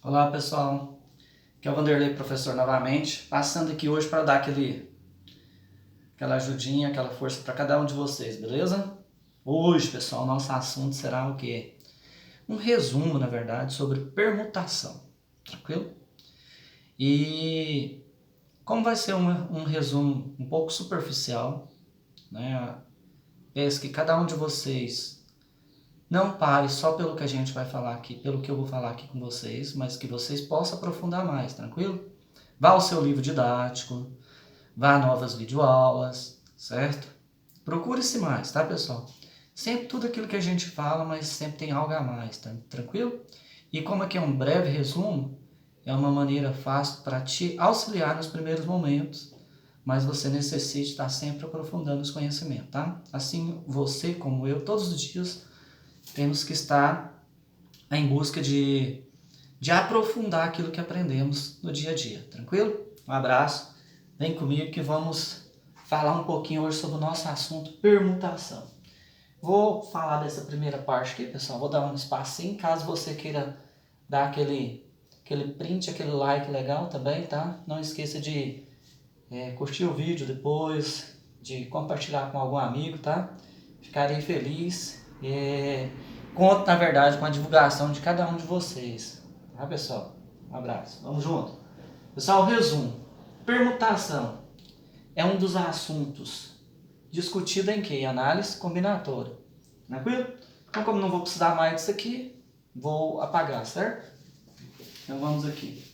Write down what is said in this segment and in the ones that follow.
Olá pessoal, aqui é o Vanderlei, professor novamente, passando aqui hoje para dar aquela ajudinha, aquela força para cada um de vocês, beleza? Hoje, pessoal, nosso assunto será o quê? Um resumo, na verdade, sobre permutação, tranquilo? E como vai ser um resumo um pouco superficial, né? Peço que cada um de vocês não pare só pelo que a gente vai falar aqui, pelo que eu vou falar aqui com vocês, mas que vocês possam aprofundar mais, tranquilo? Vá ao seu livro didático, vá a novas videoaulas, certo? Procure-se mais, tá, pessoal? Sempre tudo aquilo que a gente fala, mas sempre tem algo a mais, tá? Tranquilo? E como aqui é um breve resumo, é uma maneira fácil para te auxiliar nos primeiros momentos, mas você necessita estar sempre aprofundando os conhecimentos, tá? Assim, você como eu, todos os dias, temos que estar em busca de aprofundar aquilo que aprendemos no dia a dia, tranquilo? Um abraço, vem comigo que vamos falar um pouquinho hoje sobre o nosso assunto permutação. Vou falar dessa primeira parte aqui, pessoal, vou dar um espacinho, caso você queira dar aquele print, aquele like legal também, tá? Não esqueça de curtir o vídeo depois, de compartilhar com algum amigo, tá? Ficarei feliz. Conto, na verdade, com a divulgação de cada um de vocês. Tá, pessoal? Um abraço. Vamos junto. Pessoal, resumo. Permutação é um dos assuntos discutido em que? Análise combinatória. Tranquilo? Então, como não vou precisar mais disso aqui, vou apagar, certo? Então, vamos aqui.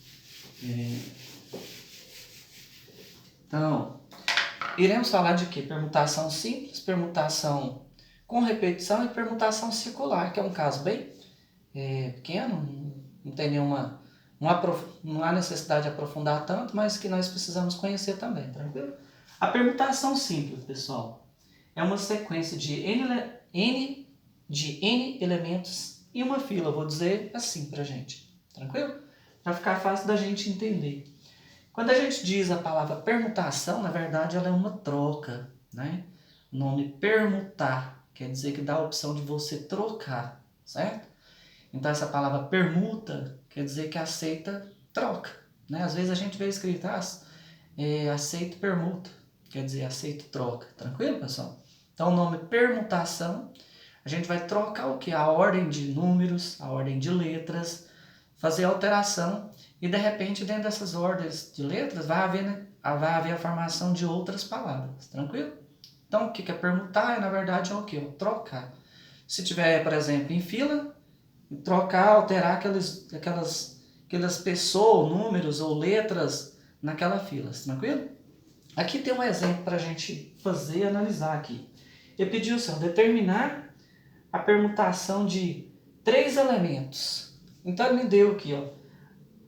Então, iremos falar de quê? Permutação simples, permutação com repetição e permutação circular, que é um caso bem pequeno, não tem não há necessidade de aprofundar tanto, mas que nós precisamos conhecer também, tranquilo? A permutação simples, pessoal, é uma sequência de N elementos em uma fila, vou dizer assim pra gente, tranquilo? Para ficar fácil da gente entender. Quando a gente diz a palavra permutação, na verdade ela é uma troca, né? O nome permutar quer dizer que dá a opção de você trocar, certo? Então essa palavra permuta quer dizer que aceita troca, né? Às vezes a gente vê escrito aceito permuta, quer dizer aceito troca, tranquilo, pessoal? Então o nome permutação, a gente vai trocar o que? A ordem de números, a ordem de letras, fazer alteração e de repente dentro dessas ordens de letras vai haver a formação de outras palavras, tranquilo? Então o que é permutar? Na verdade é o que? Trocar. Se tiver, por exemplo, em fila, trocar, alterar aquelas pessoas, números ou letras naquela fila, tranquilo? Aqui tem um exemplo para a gente fazer e analisar aqui. Ele pediu assim, determinar a permutação de 3 elementos. Então ele me deu aqui, ó,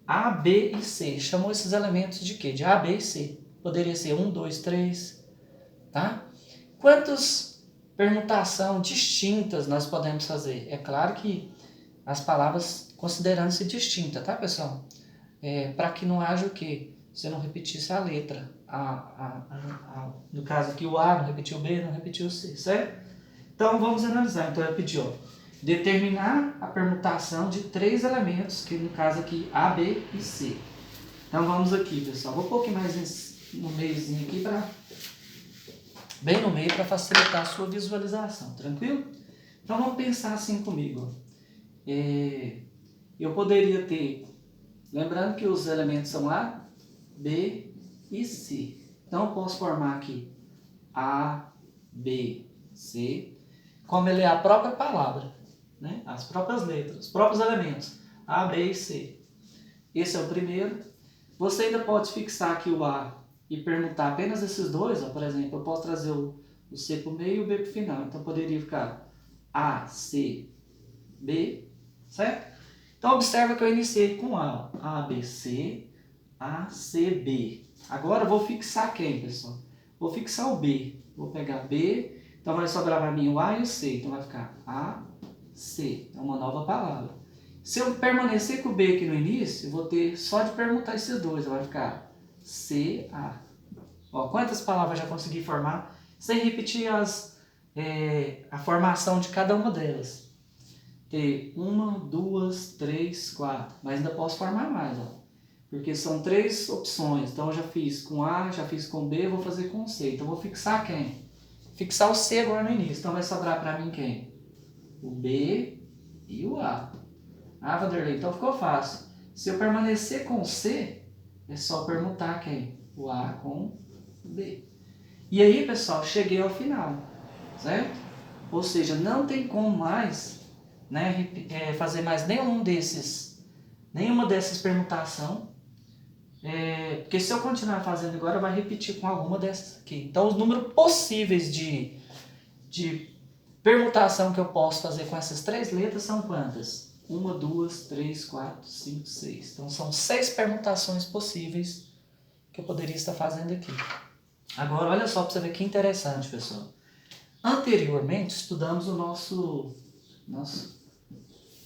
A, B e C. Chamou esses elementos de quê? De A, B e C. Poderia ser 1, 2, 3, tá? Quantas permutações distintas nós podemos fazer? É claro que as palavras considerando-se distintas, tá, pessoal? Para que não haja o quê? Você não repetisse a letra. No caso aqui, o A não repetiu o B, não repetiu o C, certo? Então, vamos analisar. Então, ele pediu determinar a permutação de 3 elementos, que no caso aqui, A, B e C. Então, vamos aqui, pessoal. Vou um pouquinho mais no meiozinho aqui, bem no meio, para facilitar a sua visualização, tranquilo? Então, vamos pensar assim comigo. Eu poderia ter, lembrando que os elementos são A, B e C. Então, eu posso formar aqui A, B, C, como ele é a própria palavra, né? As próprias letras, os próprios elementos, A, B e C. Esse é o primeiro. Você ainda pode fixar aqui o A e permutar apenas esses dois. Ó. Por exemplo, eu posso trazer o C para o meio e o B para o final. Então, poderia ficar A, C, B, certo? Então, observa que eu iniciei com A, A, B, C, A, C, B. Agora, eu vou fixar quem, pessoal? Vou fixar o B. Vou pegar B, então vai sobrar para mim o A e o C. Então, vai ficar A, C. É uma nova palavra. Se eu permanecer com o B aqui no início, eu vou ter só de permutar esses dois. Vai ficar C, A. Ó, quantas palavras já consegui formar sem repetir a formação de cada uma delas? ter 1, 2, 3, 4. Mas ainda posso formar mais, ó. Porque são 3 opções. Então eu já fiz com A, já fiz com B, vou fazer com C. Então eu vou fixar quem? Fixar o C agora no início. Então vai sobrar para mim quem? O B e o A. Ah, Vanderlei, então ficou fácil. Se eu permanecer com o C, é só permutar quem? O A com o B. E aí, pessoal, cheguei ao final, certo? Ou seja, não tem como mais, né, fazer mais nenhuma dessas permutações. Porque se eu continuar fazendo agora, vai repetir com alguma dessas aqui. Então, os números possíveis de permutação que eu posso fazer com essas 3 letras são quantas? 1, 2, 3, 4, 5, 6. Então, são 6 permutações possíveis que eu poderia estar fazendo aqui. Agora, olha só para você ver que interessante, pessoal. Anteriormente, estudamos o nosso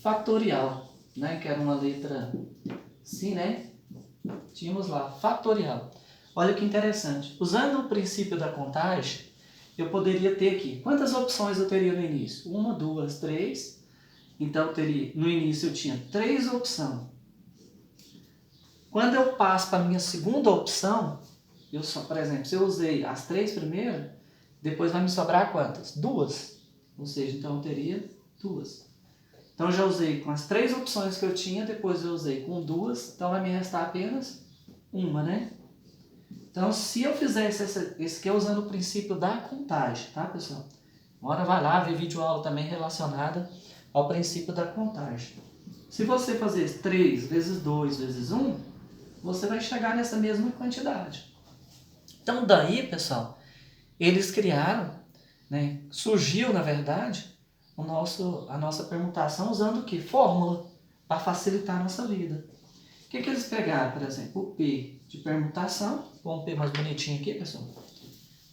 fatorial, né? Que era uma letra assim, né? Tínhamos lá, fatorial. Olha que interessante. Usando o princípio da contagem, eu poderia ter aqui. Quantas opções eu teria no início? 1, 2, 3. Então, no início eu tinha 3 opções. Quando eu passo para a minha segunda opção, por exemplo, se eu usei as 3 primeiras, depois vai me sobrar quantas? 2. Ou seja, então eu teria 2. Então eu já usei com as 3 opções que eu tinha, depois eu usei com 2, então vai me restar apenas uma, né? Então, se eu fizesse esse aqui usando o princípio da contagem, tá, pessoal? Agora vai lá ver videoaula também relacionada ao princípio da contagem. Se você fazer 3 vezes 2 vezes 1, você vai chegar nessa mesma quantidade. Então, daí, pessoal, eles criaram, né, surgiu, na verdade, a nossa permutação usando o quê? Fórmula, para facilitar a nossa vida. O que eles pegaram, por exemplo? O P de permutação, vamos um P mais bonitinho aqui, pessoal.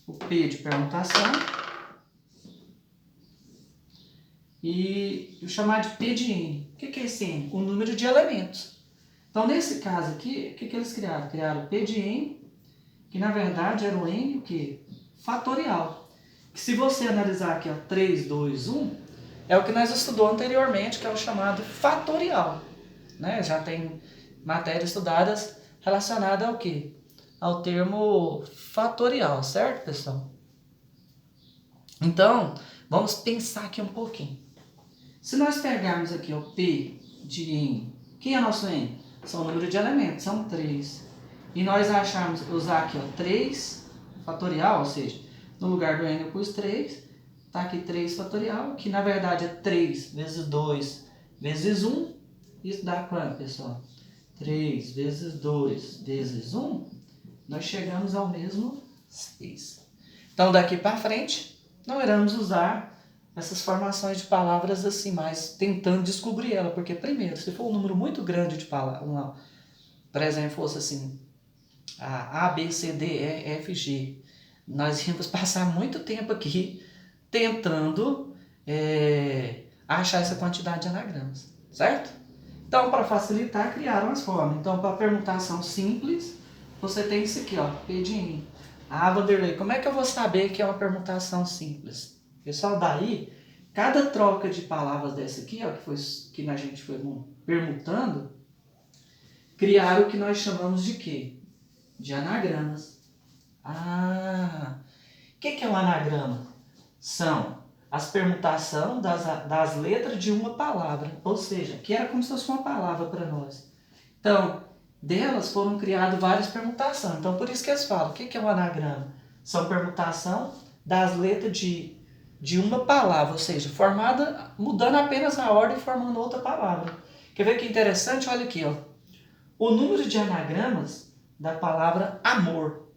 O P de permutação e o chamar de P de N. O que é esse N? O número de elementos. Então, nesse caso aqui, o que eles criaram? Criaram o P de N, que na verdade era o N o quê? Fatorial. Que se você analisar aqui, ó, 3, 2, 1, é o que nós estudamos anteriormente, que é o chamado fatorial. Né? Já tem matérias estudadas relacionadas ao quê? Ao termo fatorial, certo, pessoal? Então, vamos pensar aqui um pouquinho. Se nós pegarmos aqui o P de N, quem é nosso N? São o número de elementos, são 3. E nós usar aqui, ó, 3 fatorial, ou seja, no lugar do N eu pus 3, tá aqui 3 fatorial, que na verdade é 3 vezes 2 vezes 1, isso dá quanto, pessoal? 3 vezes 2 vezes 1, nós chegamos ao mesmo 6. Então, daqui para frente, não iremos usar essas formações de palavras assim, mas tentando descobrir ela. Porque, primeiro, se for um número muito grande de palavras, por exemplo, fosse assim, A, B, C, D, E, F, G, nós íamos passar muito tempo aqui tentando achar essa quantidade de anagramas, certo? Então, para facilitar, criaram as formas. Então, para permutação simples, você tem isso aqui, ó, P de N. Ah, Vanderlei, como é que eu vou saber que é uma permutação simples? Pessoal, daí, cada troca de palavras dessa aqui, ó, que a gente foi permutando, criaram o que nós chamamos de quê? De anagramas. Ah, o que é um anagrama? São as permutações das letras de uma palavra, ou seja, que era como se fosse uma palavra para nós. Então, delas foram criadas várias permutações. Então, por isso que eles falam, o que é um anagrama? São permutação das letras de uma palavra, ou seja, formada, mudando apenas a ordem e formando outra palavra. Quer ver que interessante? Olha aqui, ó. O número de anagramas da palavra amor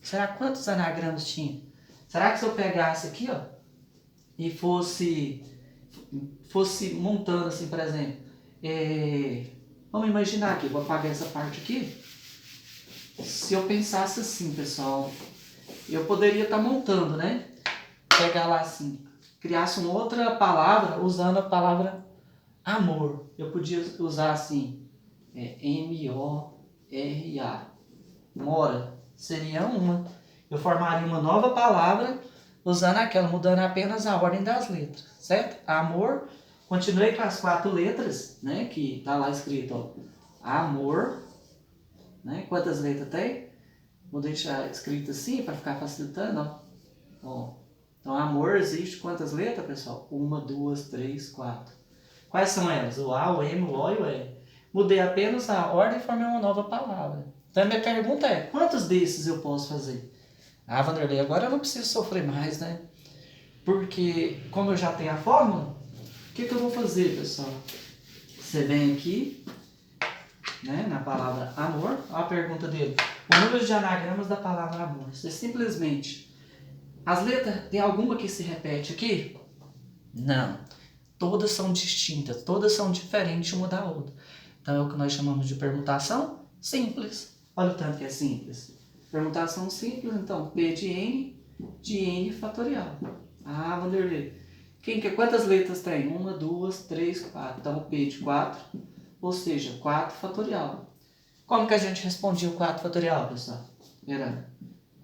será quantos anagramas tinha? Será que se eu pegasse aqui, ó, e fosse montando assim, por exemplo, vamos imaginar aqui, vou apagar essa parte aqui. Se eu pensasse assim, pessoal, eu poderia estar montando, né? Pegar lá assim, criasse uma outra palavra usando a palavra amor. Eu podia usar assim, M-O-R-A. Mora seria uma. Eu formaria uma nova palavra usando aquela, mudando apenas a ordem das letras, certo? Amor Continuei com as 4 letras, né? Que tá lá escrito, ó, amor, né? Quantas letras tem? Vou deixar escrito assim para ficar facilitando, ó. Ó. Então, amor existe quantas letras, pessoal? 1, 2, 3, 4. Quais são elas? O A, o M, o O e o E. Mudei apenas a ordem e formei uma nova palavra. Então, a minha pergunta é, quantos desses eu posso fazer? Ah, Vanderlei, agora eu não preciso sofrer mais, né? Porque, como eu já tenho a fórmula, o que eu vou fazer, pessoal? Você vem aqui, né, na palavra amor, olha a pergunta dele. O número de anagramas da palavra amor. Você simplesmente... As letras, tem alguma que se repete aqui? Não. Todas são distintas, todas são diferentes uma da outra. Então, é o que nós chamamos de permutação simples. Olha o tanto que é simples. Permutação simples, então, P de N fatorial. Ah, Vanderlei. Quantas letras tem? 1, 2, 3, 4. Então, P de 4, ou seja, 4 fatorial. Como que a gente respondia o 4 fatorial, pessoal? Era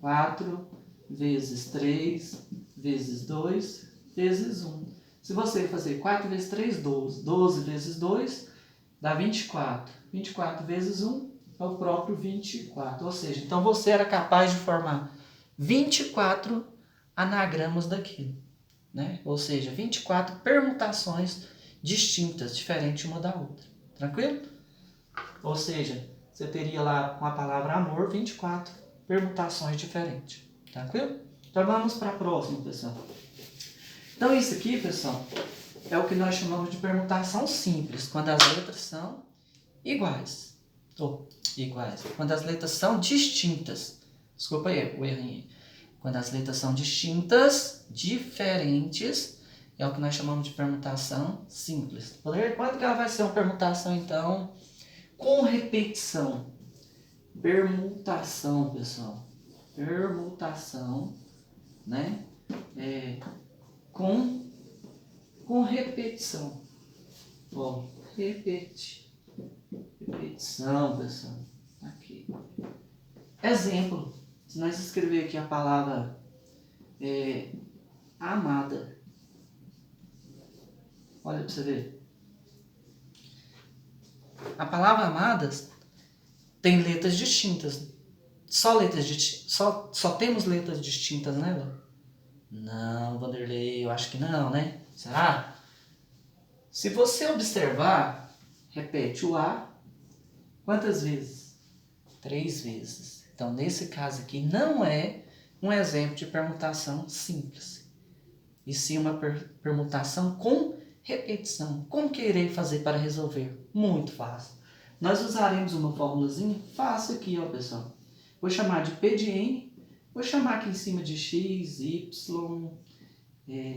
4 vezes 3 vezes 2 vezes 1. Se você fazer 4 vezes 3, 12. 12 vezes 2 dá 24. 24 vezes 1 é o próprio 24. Ou seja, então você era capaz de formar 24 anagramas daquilo, né? Ou seja, 24 permutações distintas, diferentes uma da outra. Tranquilo? Ou seja, você teria lá com a palavra amor 24 permutações diferentes. Tranquilo? Então vamos para a próxima, pessoal. Então isso aqui, pessoal, é o que nós chamamos de permutação simples, quando as letras são iguais. Iguais. Quando as letras são distintas. Desculpa aí, o errinho. Quando as letras são distintas, diferentes, é o que nós chamamos de permutação simples. Quanto que ela vai ser uma permutação, então, com repetição? Permutação, pessoal. Permutação, né? Com repetição. Ó, repetição, pessoal. Aqui. Exemplo. Se nós escrever aqui a palavra amada. Olha para você ver. A palavra amadas tem letras distintas. Só temos letras distintas nela? Não, Vanderlei, eu acho que não, né? Será? Se você observar, repete o A quantas vezes? 3 vezes. Então, nesse caso aqui, não é um exemplo de permutação simples, e sim uma permutação com repetição. Como que eu irei fazer para resolver? Muito fácil. Nós usaremos uma formulazinha fácil aqui, ó, pessoal. Vou chamar de P de N, vou chamar aqui em cima de X, Y,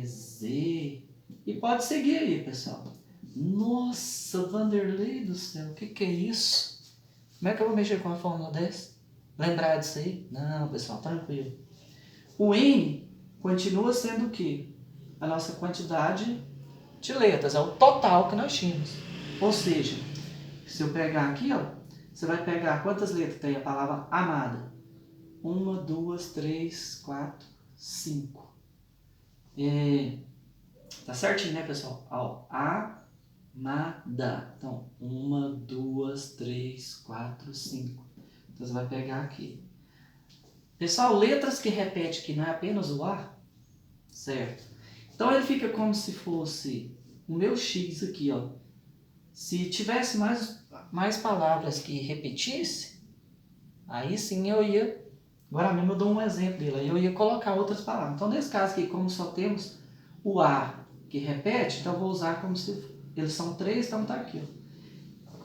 Z, e pode seguir aí, pessoal. Nossa, Vanderlei do céu, o que é isso? Como é que eu vou mexer com uma fórmula dessa? Lembrar disso aí? Não, pessoal, tranquilo. O N continua sendo o quê? A nossa quantidade de letras, é o total que nós tínhamos. Ou seja, se eu pegar aqui, ó, você vai pegar quantas letras tem a palavra amada? 1, 2, 3, 4, 5. Tá certinho, né, pessoal? Ó, amada. Então, 1, 2, 3, 4, 5. Então, você vai pegar aqui. Pessoal, letras que repete aqui não é apenas o A, certo? Então, ele fica como se fosse o meu X aqui, ó. Se tivesse mais palavras que repetisse, aí sim eu ia... Agora mesmo eu dou um exemplo dele, aí eu ia colocar outras palavras. Então, nesse caso aqui, como só temos o A que repete, então eu vou usar como se... Eles são 3, então tá aqui, ó.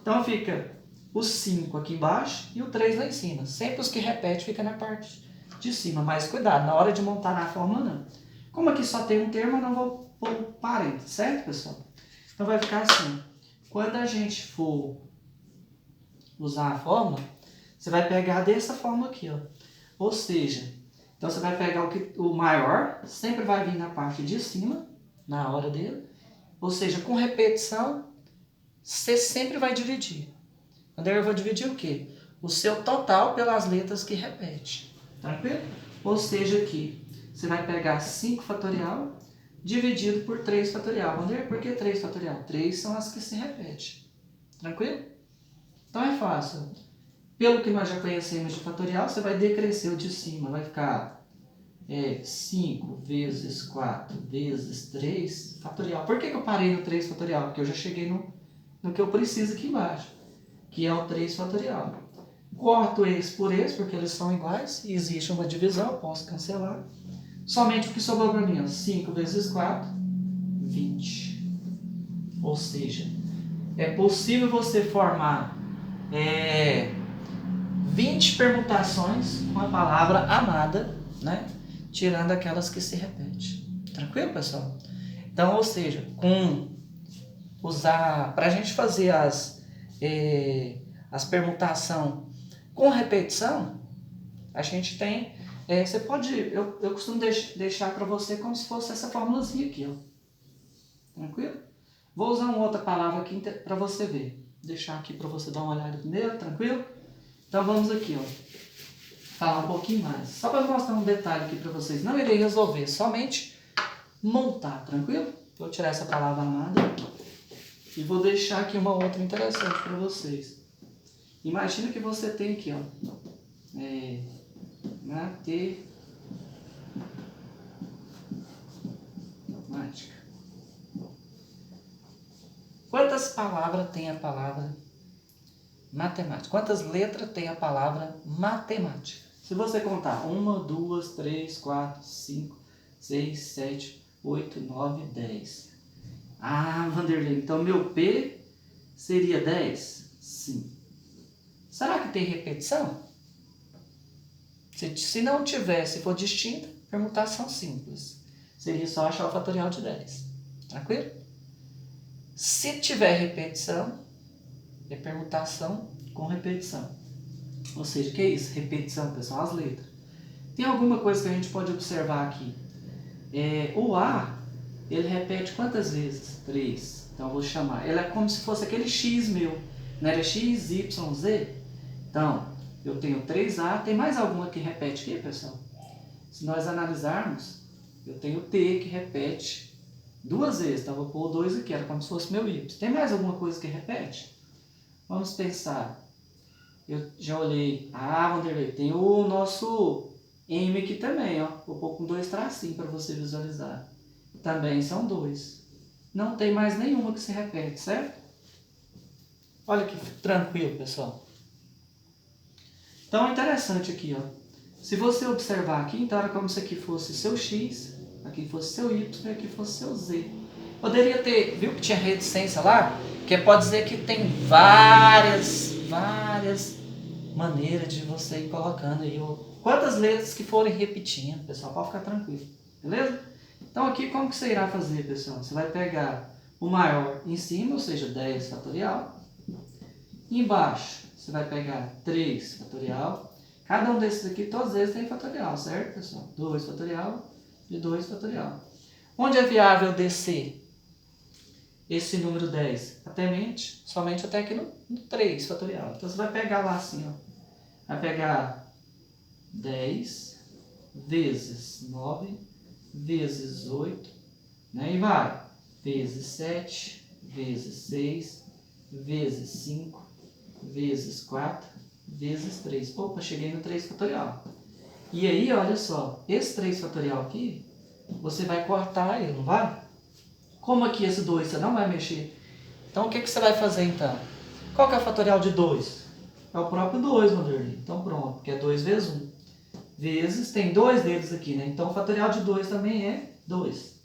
Então, fica o 5 aqui embaixo e o 3 lá em cima. Sempre os que repetem fica na parte de cima. Mas cuidado, na hora de montar na fórmula, não. Como aqui só tem um termo, eu não vou pôr parênteses, certo, pessoal? Então, vai ficar assim. Quando a gente for usar a fórmula, você vai pegar dessa forma aqui, ó. Ou seja, então você vai pegar o maior, sempre vai vir na parte de cima, na hora dele. Ou seja, com repetição, você sempre vai dividir. Quando eu vou dividir o quê? O seu total pelas letras que repete. Tranquilo? Ou seja, aqui, você vai pegar 5 fatorial dividido por 3 fatorial. Wander, por que 3 fatorial? 3 são as que se repetem. Tranquilo? Então é fácil. Pelo que nós já conhecemos de fatorial, você vai decrescer o de cima. Vai ficar 5 vezes 4 vezes 3 fatorial. Por que eu parei no 3 fatorial? Porque eu já cheguei no que eu preciso aqui embaixo, que é o 3 fatorial. Corto esse por esse, porque eles são iguais, e existe uma divisão, posso cancelar. Somente o que sobrou para mim, 5 vezes 4, 20. Ou seja, é possível você formar 20 permutações com a palavra amada, né? Tirando aquelas que se repetem. Tranquilo, pessoal? Então, ou seja, para a gente fazer as permutações com repetição, a gente tem... você pode... Eu costumo deixar para você como se fosse essa formulazinha aqui, ó. Tranquilo? Vou usar uma outra palavra aqui para você ver. Vou deixar aqui para você dar uma olhada primeiro, tranquilo? Então vamos aqui, ó, falar um pouquinho mais. Só para mostrar um detalhe aqui para vocês. Não irei resolver, somente montar, tranquilo? Vou tirar essa palavra amada e vou deixar aqui uma outra interessante para vocês. Imagina que você tem aqui, ó, matemática. Quantas palavras tem a palavra matemática? Quantas letras tem a palavra matemática? Se você contar 1, 2, 3, 4, 5, 6, 7, 8, 9, 10. Ah, Vanderlei, então meu P seria 10? Sim. Será que tem repetição? Se não tiver, se for distinta, permutação simples. Seria só achar o fatorial de 10. Tranquilo? Se tiver repetição, é permutação com repetição. Ou seja, o que é isso? Repetição, pessoal, as letras. Tem alguma coisa que a gente pode observar aqui. O A, ele repete quantas vezes? 3. Então eu vou chamar. Ele é como se fosse aquele X meu. Não era X, Y, Z? Então, eu tenho 3A. Tem mais alguma que repete aqui, pessoal? Se nós analisarmos, eu tenho T que repete 2 vezes. Então eu vou pôr o 2 aqui, era como se fosse meu Y. Tem mais alguma coisa que repete? Vamos pensar. Eu já olhei. Ah, Vanderlei, tem o nosso M aqui também, ó. Vou pôr com 2 tracinhos para você visualizar. Também são 2. Não tem mais nenhuma que se repete, certo? Olha que tranquilo, pessoal. Então é interessante aqui, ó. Se você observar aqui, então era como se aqui fosse seu X, aqui fosse seu Y e aqui fosse seu Z. Poderia ter, viu que tinha reticência lá? Que pode dizer que tem várias maneiras de você ir colocando aí quantas letras que forem repetindo, pessoal, pode ficar tranquilo, beleza? Então aqui como que você irá fazer, pessoal? Você vai pegar o maior em cima, ou seja, 10 fatorial. Embaixo, você vai pegar 3 fatorial. Cada um desses aqui, todos eles têm fatorial, certo, pessoal? 2 fatorial e 2 fatorial. Onde é viável descer esse número 10? Somente até aqui no 3 fatorial. Então você vai pegar lá assim, ó. Vai pegar 10 vezes 9 vezes 8, né? E vai vezes 7, vezes 6, vezes 5, vezes 4, vezes 3. Opa, cheguei no 3 fatorial. E aí, olha só, esse 3 fatorial aqui, você vai cortar ele, não vai? Como aqui esse 2 você não vai mexer. Então, o que você vai fazer então? Qual que é o fatorial de 2? É o próprio 2, Vanderlei. Então, pronto, porque é 2 vezes 1. Vezes, tem 2 deles aqui, né? Então, o fatorial de 2 também é 2.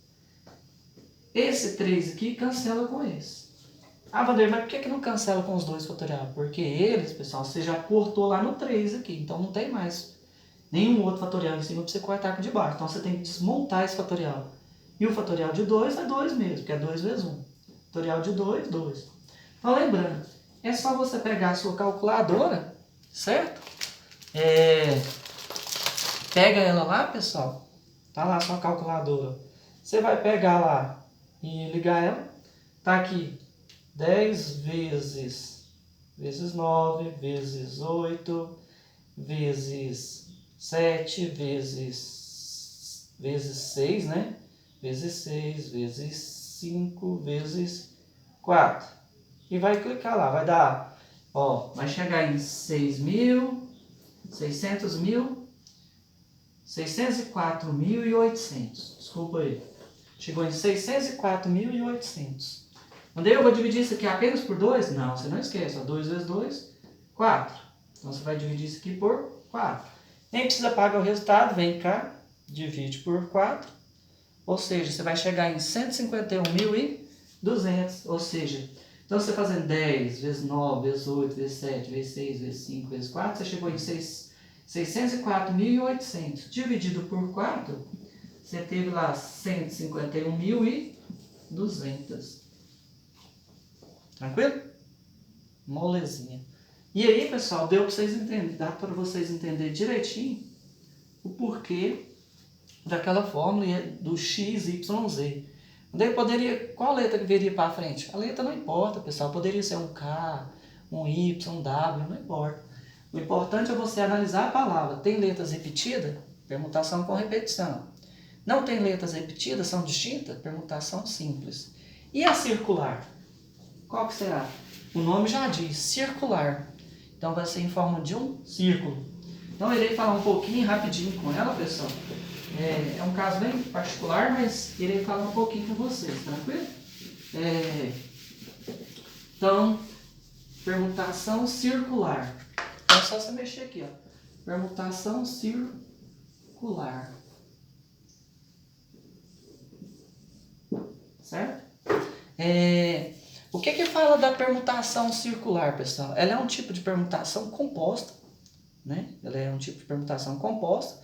Esse 3 aqui cancela com esse. Ah, Vanderlei, mas por que não cancela com os 2 fatorial? Porque eles, pessoal, você já cortou lá no 3 aqui. Então, não tem mais nenhum outro fatorial em cima para você cortar aqui de baixo. Então, você tem que desmontar esse fatorial. E o fatorial de 2 é 2 mesmo, porque é 2 vezes 1. Fatorial de 2, 2. Então, lembrando, é só você pegar a sua calculadora, certo? Pega ela lá, pessoal. Tá lá a sua calculadora. Você vai pegar lá e ligar ela. Tá aqui 10 vezes 9, vezes 8, vezes 7, vezes 6, né? vezes 6, vezes 5, vezes 4. E vai clicar lá, vai dar, ó, vai chegar em 604.800. Desculpa aí. Chegou em 604.800. Quando eu vou dividir isso aqui apenas por 2? Não, você não esquece. 2 vezes 2, 4. Então você vai dividir isso aqui por 4. Nem precisa pagar o resultado, vem cá, divide por 4. Ou seja, você vai chegar em 151.200. Ou seja, então você fazendo 10 vezes 9, vezes 8, vezes 7, vezes 6, vezes 5, vezes 4, você chegou em 604.800. Dividido por 4, você teve lá 151.200. Tranquilo? Molezinha. E aí, pessoal, deu para vocês entenderem, dá para vocês entenderem direitinho o porquê daquela fórmula do x, y, z. Daí poderia, qual letra que viria para frente? A letra não importa, pessoal. Poderia ser um K, um Y, um W, não importa. O importante é você analisar a palavra. Tem letras repetidas? Permutação com repetição. Não tem letras repetidas? São distintas? Permutação simples. E a circular? Qual que será? O nome já diz, circular. Então vai ser em forma de um círculo. Então eu irei falar um pouquinho rapidinho com ela, pessoal. É um caso bem particular, mas irei falar um pouquinho com vocês, tranquilo? Então, permutação circular. Então é só você mexer aqui, ó. Permutação circular. Certo? O que fala da permutação circular, pessoal? Ela é um tipo de permutação composta, né? Ela é um tipo de permutação composta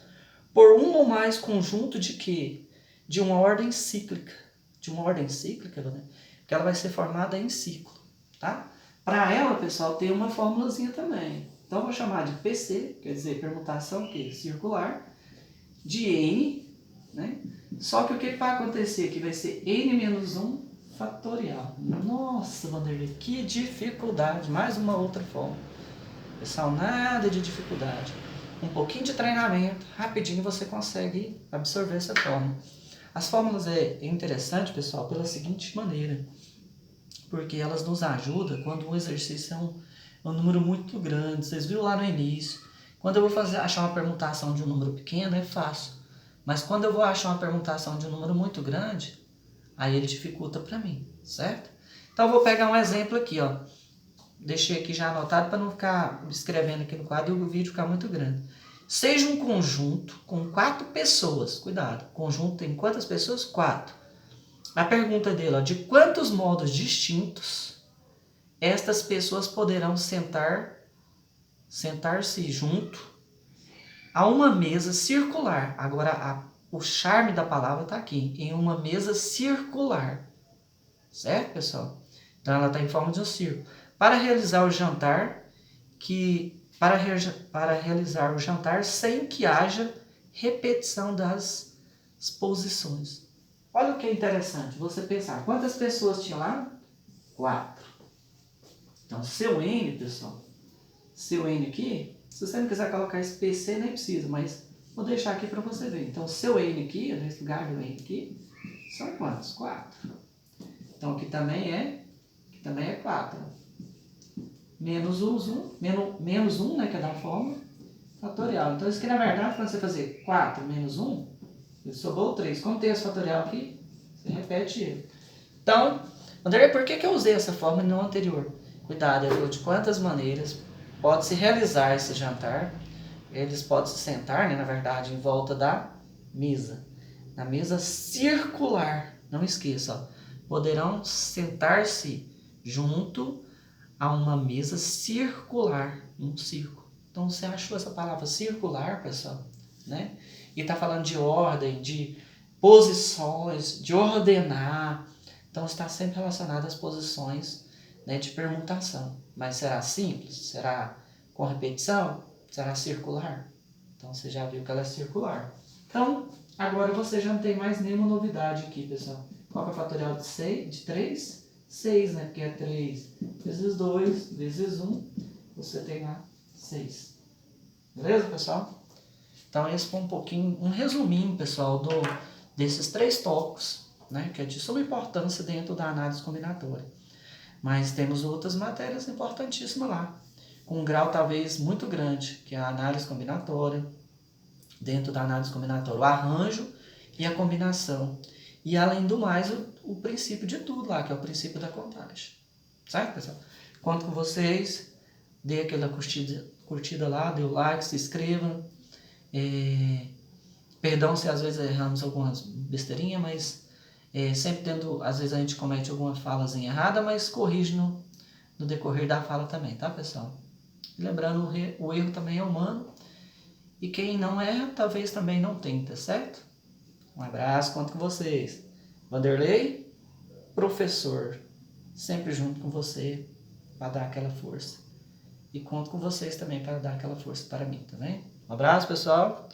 por um ou mais conjunto de quê? De uma ordem cíclica. De uma ordem cíclica, né? Que ela vai ser formada em ciclo, tá? Para ela, pessoal, tem uma formulazinha também. Então, eu vou chamar de PC, quer dizer, permutação que? Circular, de N, né? Só que o que vai acontecer aqui vai ser N menos 1 fatorial. Nossa, Vanderlei, que dificuldade. Mais uma outra forma. Pessoal, nada de dificuldade. Um pouquinho de treinamento, rapidinho você consegue absorver essa fórmula. As fórmulas é interessante, pessoal, pela seguinte maneira. Porque elas nos ajudam quando um exercício é um número muito grande. Vocês viram lá no início. Quando eu vou achar uma permutação de um número pequeno, é fácil. Mas quando eu vou achar uma permutação de um número muito grande, aí ele dificulta para mim, certo? Então eu vou pegar um exemplo aqui, ó. Deixei aqui já anotado para não ficar escrevendo aqui no quadro e o vídeo ficar muito grande. Seja um conjunto com 4 pessoas. Cuidado, conjunto tem quantas pessoas? 4. A pergunta dele, ó, de quantos modos distintos estas pessoas poderão sentar-se junto a uma mesa circular. Agora, o charme da palavra está aqui, em uma mesa circular. Certo, pessoal? Então, ela está em forma de um círculo. Para realizar o jantar, para realizar o jantar sem que haja repetição das posições. Olha o que é interessante, você pensar, quantas pessoas tinha lá? 4. Então, seu N, pessoal, seu N aqui, se você não quiser colocar esse PC, nem precisa, mas vou deixar aqui para você ver. Então, seu N aqui, nesse lugar do N aqui, são quantos? 4. Então, aqui também é 4. Menos 1, né, que é da forma fatorial. Então, isso aqui, na verdade, quando você fazer 4 menos 1, sobrou 3. Como tem esse fatorial aqui, você repete ele. Então, André, por que eu usei essa forma e não a anterior? Cuidado, eu vou de quantas maneiras pode-se realizar esse jantar. Eles podem se sentar, né, na verdade, em volta da mesa. Na mesa circular. Não esqueça, ó, poderão sentar-se junto a uma mesa circular, um círculo. Então, você achou essa palavra circular, pessoal, né? E está falando de ordem, de posições, de ordenar. Então, está sempre relacionado às posições, né, de permutação. Mas será simples? Será com repetição? Será circular? Então, você já viu que ela é circular. Então, agora você já não tem mais nenhuma novidade aqui, pessoal. Qual é o fatorial de 6? De 3? 6, né? Porque é 3 vezes 2 vezes 1. Você tem lá 6. Beleza, pessoal? Então, esse foi um pouquinho, um resuminho, pessoal, desses 3 tópicos, né, que é de suma importância dentro da análise combinatória. Mas temos outras matérias importantíssimas lá, com um grau talvez muito grande, que é a análise combinatória, dentro da análise combinatória, o arranjo e a combinação. E além do mais, o princípio de tudo lá, que é o princípio da contagem. Certo, pessoal? Conto com vocês, dê aquela curtida lá, dê o like, se inscreva. Perdão se às vezes erramos algumas besteirinhas, mas sempre tendo, às vezes a gente comete alguma falazinha errada, mas corrige no decorrer da fala também, tá, pessoal? E lembrando, o erro também é humano, e quem não erra, talvez também não tenta, certo? Um abraço, conto com vocês. Vanderlei, professor, sempre junto com você para dar aquela força. E conto com vocês também para dar aquela força para mim, tá bem? Um abraço, pessoal.